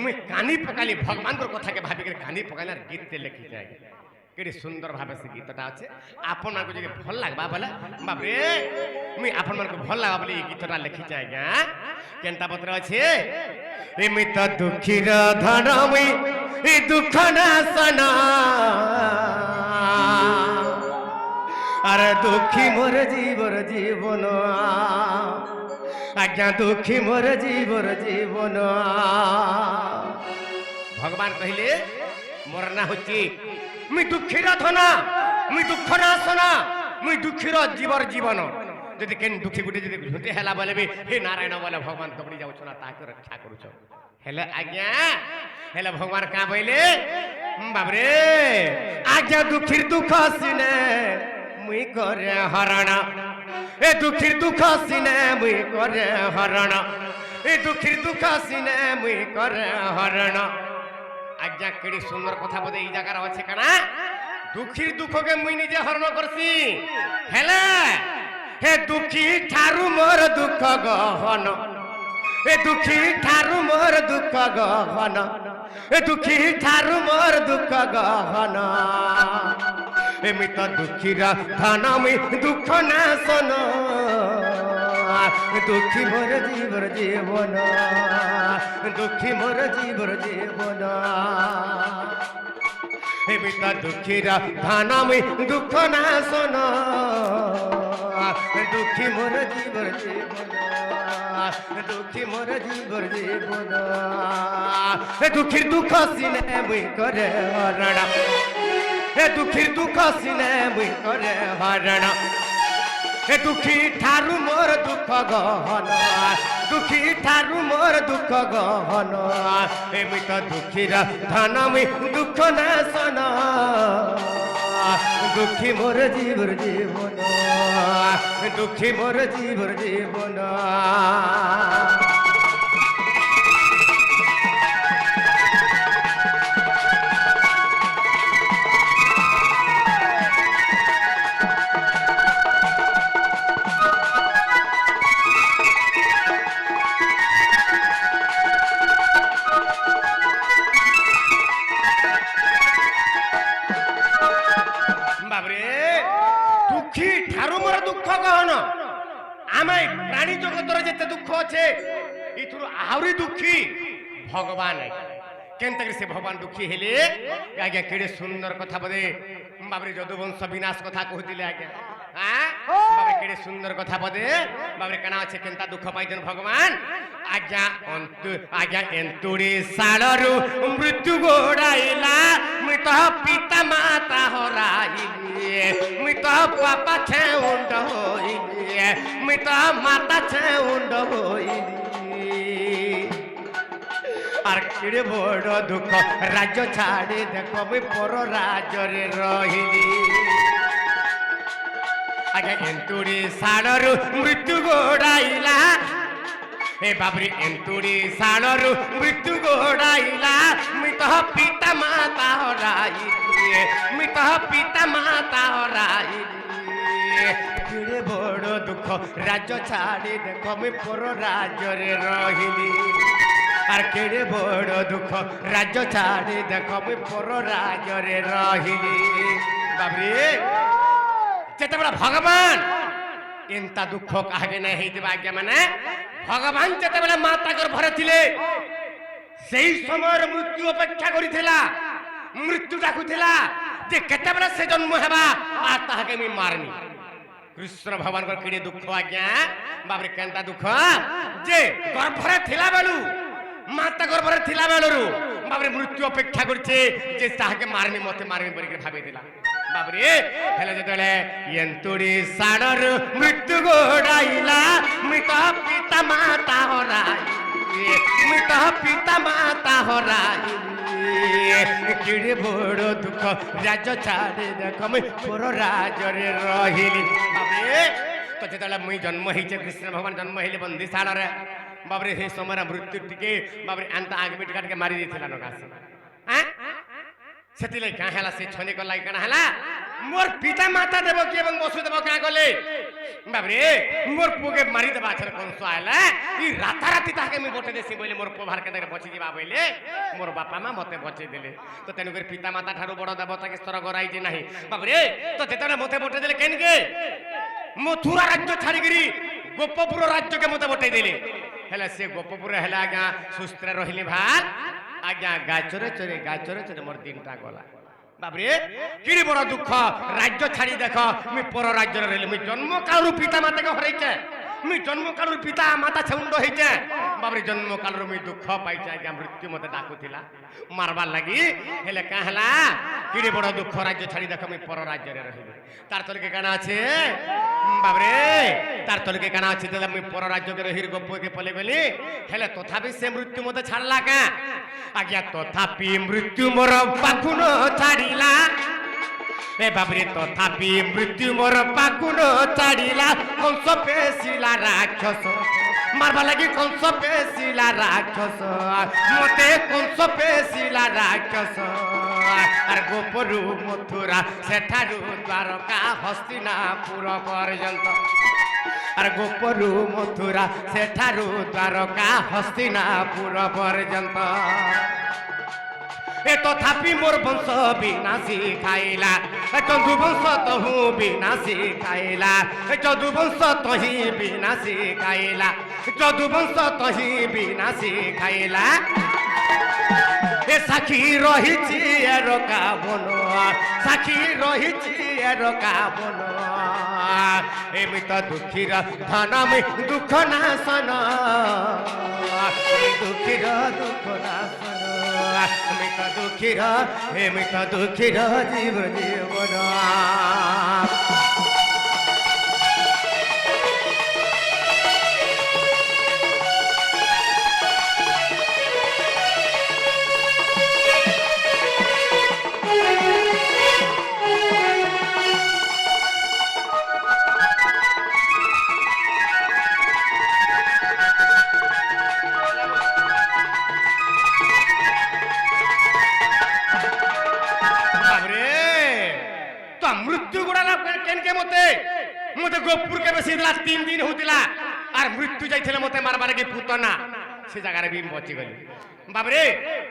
मुई कानी पकाली भगवान को कथा के भाभी के कानी पकाली गीत लिखी जाए केड़ी सुंदर भावे से गीतटा अच्छे आपन मान को जे भल लागबा बोले बाप रे मुई आपन मान को भल लागबा बोले ई गीतटा लिखी जाए गा केनता पत्र अच्छे एमित दुखीर धन मुई ई दुख ना सना अरे दुखी मोर जीवन आज्ञा दुखी मोर जीवन भगवान कहले मोर ना होची मुई दुखीर धना मुई दुख ना सना मुई दुखीर जीवन जदि केन दुखी गुटे जदि झुटे हैला बोले भी हे नारायण बोले भगवान दबड़ी जाउ छना ताके रक्षा करू छ हेले आज्ञा हेले भगवान का बोले बाबरे आज्ञा दुखीर दुख सिने मुई करे हरण ए दुखीर दुख सिने मुई करे हरण ए दुखीर दुख सिने मुई करे हरण आज्ञा केड़ी सुंदर कथा बोले ई जगह अच्छे कना दुखीर दुख के मुई निजे हरण करसी हेले हे दुखी ठारू मोर दुख गहन ए दुखी ठारू मोर दुख गहन ए दुखी ठारू मोर दुख गहन एमित दुखीरा धन मुई दुख ना सन दुखी मोर जीवन दुखी मोर जीवन एमित दुखीरा धन मुई दुख ना सन दुखी मोर जीवन दुखी मोर जीवन दुखीर दुख सिने मुई करे हरण ए दुखीर दुख सिने मुई करे हरण ए दुखी ठारू मोर दुख गहन दुखी ठारू मोर दुख गहन एमित दुखीर धन मुई दुख ना सन दुखी मोर जीवन दुखी मोर जीवन प्राणी जगतर जिते दुख अच्छे इथुर आहरी दुखी भगवान केनता से भगवान दुखी हेले आज्ञा केड़े सुंदर कथा बोले बाबरे यदुवंश विनाश कथा कहते आज्ञा बाबरे केड़े सुंदर कथा बोले बाबरे कना अच्छे केनता दुख पाइछन भगवान आज्ञा एंतुड़ी साड़ू मृत्यु गोड़ाइला मृत पिता माता हराइली मृत पापा छेउंड होइली मृत माता छेउंड होइली आर केड़े बड़ दुख राज्य छाड़ी देख मुई पर राज्य रे रहिली आज्ञा एंतुड़ी साड़ू मृत्यु गोड़ाइला ए बाबरी एंतुड़ी साड़ू मृत्यु गोड़ाइला मृत पिता माता हराइली मृत पिता माता हराइली केड़े बड़ दुख राज्य छाड़ी देख मुई पर राज्य रे रहिली आर केड़े बड़ दुख राज्य छाड़ी देख मुई पर राज्य रे रहिली बाबरी जेते बड़ा भगवान एंता दुख काहे नै हेइदिबा आज्ञा माने भगवान जेते बेला माता गर्भरे थिले सेही समय मृत्यु अपेक्षा करिथिला मृत्यु डाकुथिला जे केते बेला से जन्म हेबा आ ताहाके मी मारनी कृष्ण भगवान को केड़े दुख आज्ञा बाबरे केनता दुख जे गर्भरे थिला बेलु माता गर्भरे थिला बेलु बाबरे मृत्यु अपेक्षा करछे जे ताहाके मारनी मते मारनी परिके भाबेदिला बाबरे हेले जेतले एंतुड़ी साड़र मृत्यु गोड़ाइला मृत पिता माता हराइली मृत पिता माता हराइली केड़े बड़ दुख राज्य छाड़ी देख मुई पर राज्य रे रहिली बाबरे तो जेतले मुई जन्म हेइछे कृष्ण भगवान जन्म हेले बंदीशाला रे बाबरे हे समय मृत्यु टिके बाबरे अंत आगे बिट काट के मारी देथिला नगासी सेति लै का हला से छने को लाई कना हला মোর পিতা মাতা দেব কি এবং বসু দেব কা গলে বাবরে মোর পুকে মারি দেবা আছে কংস আইলা ই রাতারাতি তাকে আমি বটে দেছি বলে মোর পোভার কে বচি দিবা বলে মোর বাপা মা মতে বচে দিলে তো তেনু করে পিতা মাতা ঠারু বড় দেবতাকে স্তর গরাই যে নাই বাবরে তো যেতনে মতে বটে দিলে কেন কে মথুরা রাজ্য ছাড়ি গরি গোপপুর রাজ্যকে মতে বটে দিলে হেলা সে গোপপুর হেলা আজ্ঞা সুস্থ রহিলি ভাল আজ্ঞা গায় চরে চরে মোর দিনটা গলা বাবরে কিরি বড় দুঃখ রাজ্য ছাড়ি দেখ মুই পর রাজ্যরে রইলি মুই জন্ম কালরু পিতা মাতাকে হরাইছে মুই জন্ম কালরু পিতা মাতা ছন্দ হইছে বাবরে জন্ম কালরু মুই দুঃখ পাইছে আজ্ঞা মৃত্যু মতে ডাকুতিলা মারবার লাগি হেলে কাহলা কিরি বড় দুঃখ রাজ্য ছাড়ি দেখ মুই পর রাজ্যরে রহিলি তার তলকে কানা আছে বাবরে তার তলকে কানা আছে দিলা মুই পর রাজ্যকে রহির গপ্পকে পলে গলি হেলে তথাপি সে মৃত্যু মতে ছাড়লা কা আজ্ঞা তথাপি মৃত্যু মোর পাখুন ছাড়িলা এ বাবরে তথাপি মৃত্যু মোর পাখুন ছাড়িলা কংস পেশিলা রাক্ষস মারবা লাগি কংস পেশিলা রাক্ষস মতে কংস পেশিলা রাক্ষস আর গোপরু মথুরা সেঠারু দ্বারকা হস্তিনাপুর পর্যন্ত আর গোপরু মথুরা সেঠারু দ্বারকা হস্তিনাপুর পর্যন্ত এ তথাপি মোর বংশ বিনাশী খাইলা চন্দু বংশ তহু বিনাশী খাইলা যদু বংশ তহি বিনাশী খাইলা যদু বংশ তহি বিনাশী খাইলা এ সাক্ষী রহিছি এরকা বন সাক্ষী রহিছি এরকা বন এমিত দুঃখীর ধন দুঃখ নাশন দুঃখীর দুঃখ নাশন এমিত দুঃখীর জীব জীবন মতে গোপুর কে বেশি দিলা 3 দিন হউতিলা আর মৃত্যু যাইছিল মতে মারবারে কি পুতনা সে জায়গারে বিম বচি গলি বাবরে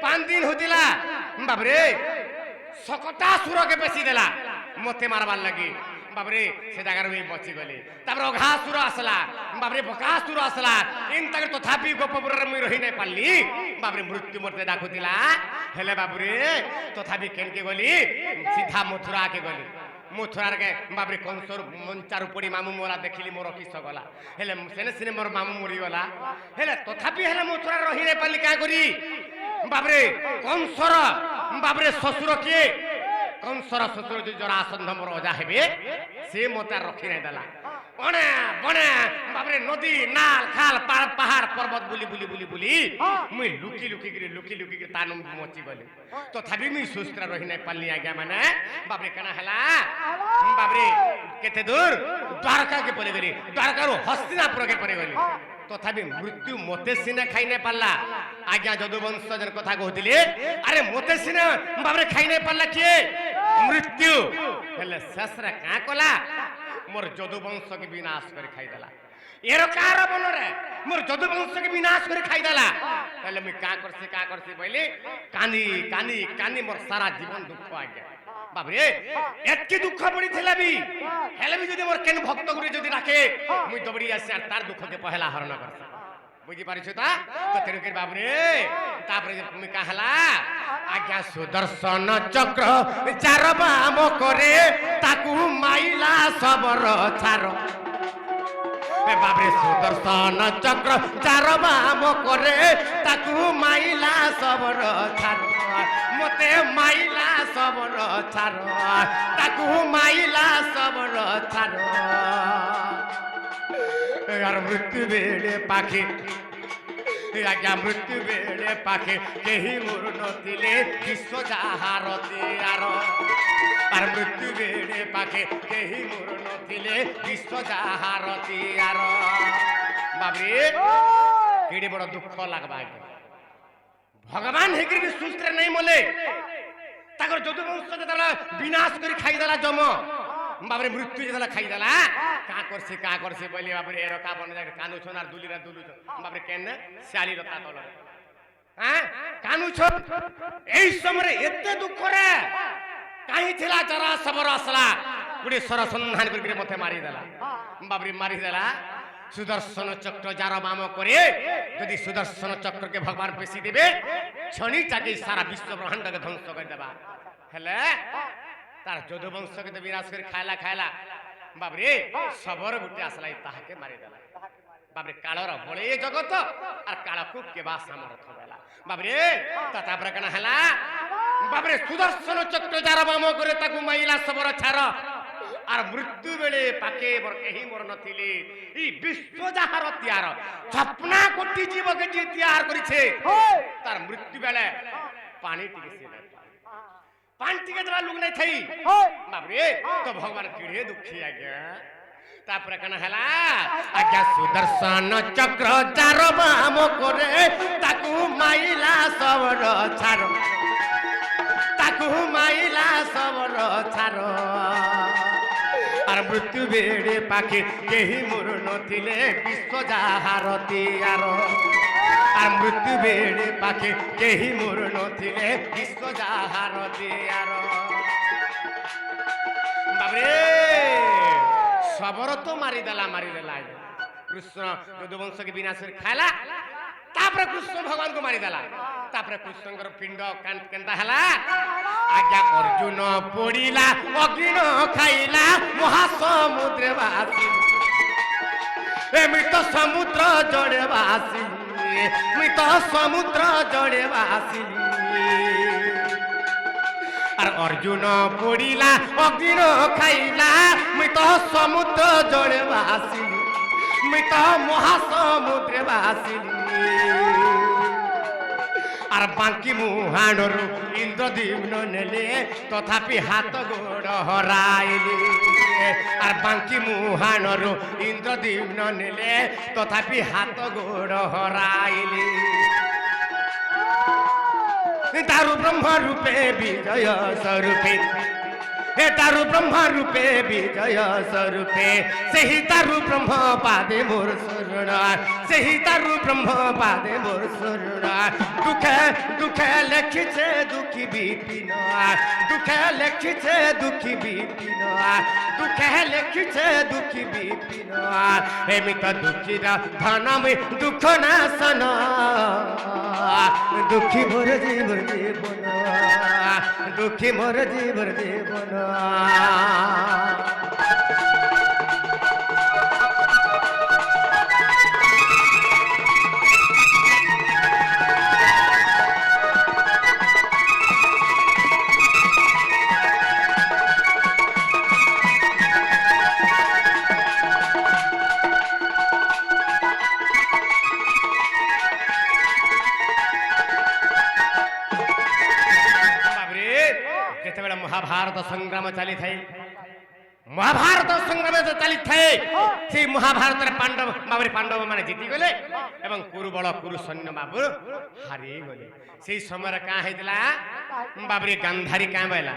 5 দিন হউতিলা বাবরে সকটা সুরকে বেশি দিলা মতে মারবার লাগি বাবরে সে জায়গারে বিম বচি গলি তারপর অঘাসুর আসলা বাবরে বকাসুর আসলা ইন তক তথাপি গোপপুরের মুই রহি নাই পারলি বাবরে মৃত্যু মরতে ডাকুতিলা হেলে বাবরে তথাপি কেনকে গলি সিধা মথুরা কে গলি মথুরার কে বাবরে কংসর মঞ্চার উপরি মামু মোরা দেখিলি মোর কিস গলা হেলে সেনে সিনে মোর মামু মরি গলা হেলে তথাপি হেলে মথুরা রহি নাই পারলি কা করি বাবরে কংসর বাবরে শ্বশুর কে কংসর শ্বশুর যে জরাসন্ধ মোর অজা হেবে সে মতে রখি নাই দেলা অনে বনে বাবরে নদী নাল খাল পাহাড় পর্বত বুলি বুলি বুলি বুলি মুই লুকি লুকি গিরি তানম মচি গলি তথাপি মুই সুস্ত্রা রহি নাই পারলি আজ্ঞা মানে বাবরে কেনা হেলা বাবরে কেতে দূর দ্বারকা কে পড়ে গলি দ্বারকার হস্তিনাপুর কে পড়ে গলি তথাপি মৃত্যু মতে সিনে খাই নাই পারলা আজ্ঞা যদুবংশজের কথা কহুতিলে আরে মতে সিনে বাবরে খাই নাই পারলা কে মৃত্যু হেলে শেষরে কা কলা মোর যদুবংশ কে বিনাশ করে খাই দেলা এর কার বলরে মোর যদুবংশ কে বিনাশ করে খাই দেলা তাহলে আমি কা করছি বলি কানি মোর সারা জীবন দুঃখ আজ্ঞা বাবরে এতকি দুঃখ পড়ি থেলাবি হেলেবি যদি মোর কেন ভক্ত গুরি যদি রাখে মুই দবড়ি আসি আর তার দুঃখকে পহেলা হরণ করছি বুঝি পারিছ তা তো তেরুকে বাবরে তারপরে তুমি কাহলা আজ্ঞা সুদর্শন চক্র চার বাম করে তাকু মাইলা সবর ছাড় বাবরে সুদর্শন চক্র চার বাম করে তাকু মাইলা সবর ছাড় মতে মাইলা সবর ছাড় তাকু মাইলা সবর ছাড় আর মৃত্যু বেড়ে পাখি আজ্ঞা মৃত্যু বেড়ে পাখি কেহি মোর নতিলে বিশ্ব যাহারতি আর মৃত্যু বেড়ে পাখি কেহি মোর নতিলে বিশ্ব যাহারতি আর বাবরে কেড়ে বড় দুঃখ লাগবা ভগবান হেগির সুস্ত্রে নাই মলে ତାଙ୍କର ଯଦୁବଂଶ ଯେତେବେଳେ ବିନାଶ କରି ଖାଇଦେଲା ଯମ ବାବରେ ମୃତ୍ୟୁ ଯେତେବେଳେ ଖାଇଦେଲା କାଁ କରସି ବୋଇଲେ ବାବରେ ଏ ରକା ବନ ଯାଇ କାନ୍ଦୁଛନ୍ আর ଦୁଲିରା ଦୁଲୁଛନ୍ ବାବରେ କେନେ ଶାଳି ରକା ତଳରେ କାନ୍ଦୁଛନ୍ এই সমୟରେ এতে দুঃখরে কাহি ଥିଲା জরা সবর আসলা গুড়ি সর সন্ধান করে মতে মারিদেলা বাবরি মারিদেলা সুদর্শন চক্র যার বাম করে যদি সুদর্শন চক্রকে ভগবান পেশি দেবে ছনি চাকি সারা বিশ্ব ব্রহ্মাণ্ডকে ধ্বংস করে দেবা হেলে তার যদুবংশকে তো বিনাশ করে খাইলা বাবরে সবর গুটি আসলা তাহাকে মারিদেলা বাবরে কালর বলে জগত আর কালকু কেবা সামর্থ্য দেলা বাবরে তারপরে কেন হেলা বাবরে সুদর্শন চক্র যার বাম করে তাকে মাইলা সবর ছাড় আর মৃত্যু বেলে পাকে কেহি মোর নথিলে এই বিশ্ব যাহার তিয়ার 56 কোটি জীবকে যে তিয়ার করেছে তার মৃত্যু বেলে পানি টিকে সে পানি টিকে দেওয়া লোক নাই থাই বাবরে তো ভগবান কিড়ে দুঃখী আজ্ঞা তারপরে কেন হেলা আজ্ঞা সুদর্শন চক্র যার বাম করে তাকু মাইলা সবর ছাড় তাকু মাইলা সবর ছাড় আর মৃত্যু বেড়ে পাখি কেহি মোর নথিলে বিশ্ব যাহার তিয়ার আর মৃত্যু বেড়ে পাখি কেহি মোর নথিলে বিশ্ব যাহার তিয়ার বাবরে সবর তো মারিদেলা কৃষ্ণ যদুবংশকে বিনাশ করে খাইলা তারপরে কৃষ্ণ ভগবান को মারিদেলা তারপরে কৃষ্ণଙ୍କର পিণ্ড কেন্তা হেলা আজ্ঞা অর্জুন পড়িলা অগ্নি খাইলা মহাসমুদ্রে বাসি মৃত সমুদ্র জড়ে বাসি মৃত সমুদ্র জড়ে বাসি আর অর্জুন পড়িলা অগ্নি খাইলা মৃত সমুদ্র জড়ে বাসি মৃত মহাসমুদ্রে বাসি আর বাঙ্কি মুহাণরু ইন্দ্রদীপ্ন নেলে তথাপি হাত গোড় হরাইলি আর বাঙ্কি মুহাণরু ইন্দ্রদীপ্ন নেলে তথাপি হাত গোড় হরাইলি তারু ব্রহ্ম রূপে বিজয় স্বরূপে তারু ব্রহ্ম রূপে বিজয় স্বরূপে সেই তারু ব্রহ্ম পাদে মোর শরণ সেই তারু ব্রহ্ম পাদে মোর শরণ দুঃখে লেখিছে দুঃখী বিপিন দুঃখে লেখিছে দুঃখী বিপিন দুঃখে লেখিছে দুঃখী বিপিন এমিত দুঃখীর ধন দুঃখ নাশন দুঃখী মোর জীবন দুঃখী মোর জীবন महाभारत संग्राम चली थाई महाभारत संग्राम चली थाए से महाभारत पांडव बाबरे पांडव माने जीति गले एवं कुरुबल कुरु सैन्य बाबू हारी गले से समय का हेतला बाबरे गांधारी का बैला